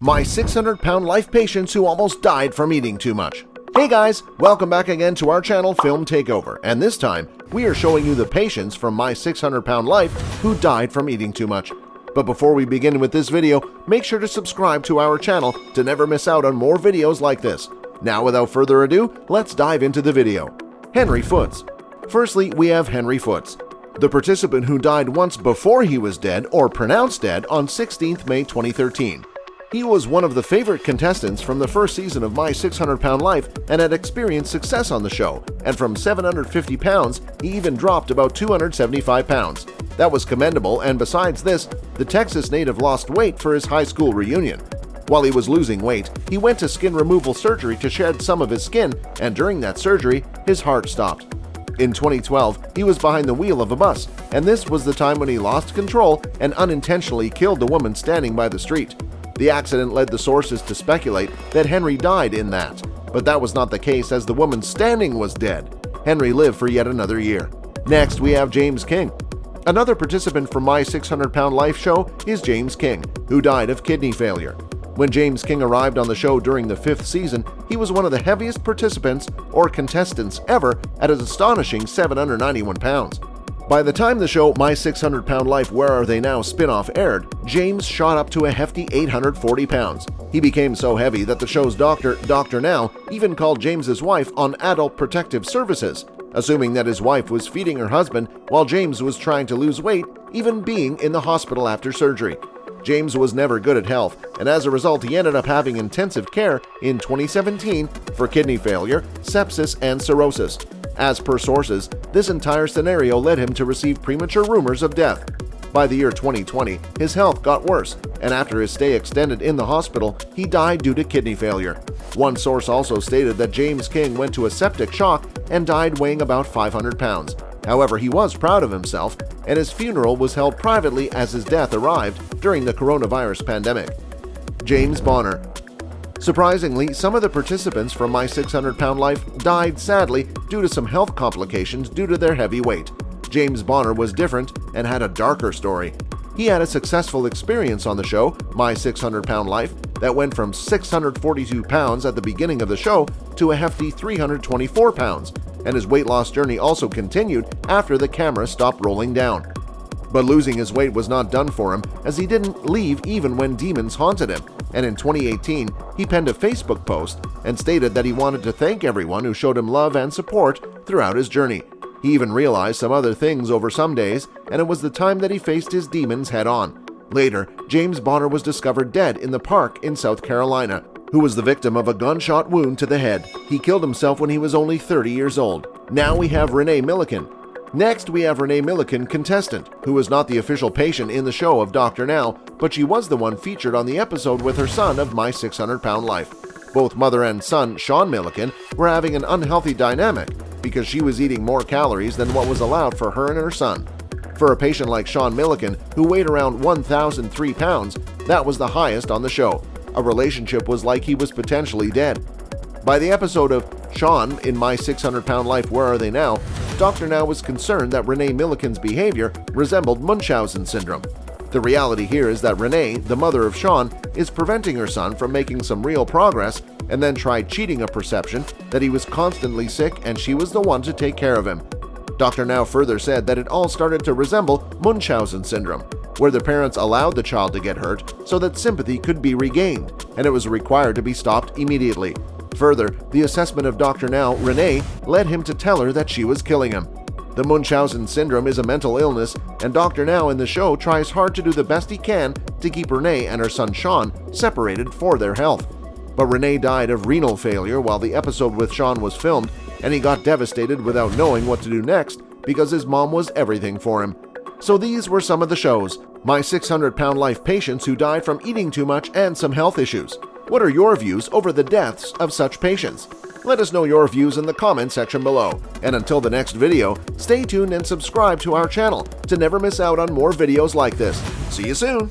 My 600-pound life patients who almost died from eating too much. Hey guys, welcome back again to our channel Film Takeover, and this time we are showing you the patients from My 600-Pound Life who died from eating too much. But before we begin with this video, make sure to subscribe to our channel to never miss out on more videos like this. Now without further ado, let's dive into the video. Henry Foots. Firstly, we have Henry Foots, the participant who died once before he was dead or pronounced dead on 16th May 2013. He was one of the favorite contestants from the first season of My 600-Pound Life and had experienced success on the show, and from 750 pounds, he even dropped about 275 pounds. That was commendable, and besides this, the Texas native lost weight for his high school reunion. While he was losing weight, he went to skin removal surgery to shed some of his skin, and during that surgery, his heart stopped. In 2012, he was behind the wheel of a bus, and this was the time when he lost control and unintentionally killed the woman standing by the street. The accident led the sources to speculate that Henry died in that, but that was not the case as the woman standing was dead. Henry lived for yet another year. Next, we have James King. Another participant from My 600-Pound Life show is James King, who died of kidney failure. When James King arrived on the show during the 5th season, he was one of the heaviest participants or contestants ever at an astonishing 791 pounds. By the time the show My 600-Pound Life Where Are They Now spin-off aired, James shot up to a hefty 840 pounds. He became so heavy that the show's doctor, Dr. Now, even called James's wife on Adult Protective Services, assuming that his wife was feeding her husband while James was trying to lose weight, even being in the hospital after surgery. James was never good at health, and as a result he ended up having intensive care in 2017 for kidney failure, sepsis, and cirrhosis. As per sources, this entire scenario led him to receive premature rumors of death. By the year 2020, his health got worse, and after his stay extended in the hospital, he died due to kidney failure. One source also stated that James King went to a septic shock and died weighing about 500 pounds. However, he was proud of himself, and his funeral was held privately as his death arrived during the coronavirus pandemic. James Bonner. Surprisingly, some of the participants from My 600-Pound Life died sadly due to some health complications due to their heavy weight. James Bonner was different and had a darker story. He had a successful experience on the show, My 600-Pound Life, that went from 642 pounds at the beginning of the show to a hefty 324 pounds, and his weight loss journey also continued after the camera stopped rolling down. But losing his weight was not done for him, as he didn't leave even when demons haunted him, and in 2018, he penned a Facebook post and stated that he wanted to thank everyone who showed him love and support throughout his journey. He even realized some other things over some days, and it was the time that he faced his demons head-on. Later, James Bonner was discovered dead in the park in South Carolina, who was the victim of a gunshot wound to the head. He killed himself when he was only 30 years old. Now we have Renee Milliken. Next, we have Renee Milliken, contestant, who was not the official patient in the show of Dr. Now, but she was the one featured on the episode with her son of My 600-Pound Life. Both mother and son, Sean Milliken, were having an unhealthy dynamic because she was eating more calories than what was allowed for her and her son. For a patient like Sean Milliken, who weighed around 1,003 pounds, that was the highest on the show. A relationship was like he was potentially dead. By the episode of Sean in My 600-Pound Life Where Are They Now, Dr. Now was concerned that Renee Milliken's behavior resembled Munchausen syndrome. The reality here is that Renee, the mother of Sean, is preventing her son from making some real progress and then tried cheating a perception that he was constantly sick and she was the one to take care of him. Dr. Now further said that it all started to resemble Munchausen syndrome, where the parents allowed the child to get hurt so that sympathy could be regained, and it was required to be stopped immediately. Further, the assessment of Dr. Now, Renee, led him to tell her that she was killing him. The Munchausen syndrome is a mental illness, and Dr. Now in the show tries hard to do the best he can to keep Renee and her son Sean separated for their health. But Renee died of renal failure while the episode with Sean was filmed, and he got devastated without knowing what to do next because his mom was everything for him. So these were some of the shows, My 600-Pound Life patients who died from eating too much and some health issues. What are your views over the deaths of such patients? Let us know your views in the comment section below. And until the next video, stay tuned and subscribe to our channel to never miss out on more videos like this. See you soon!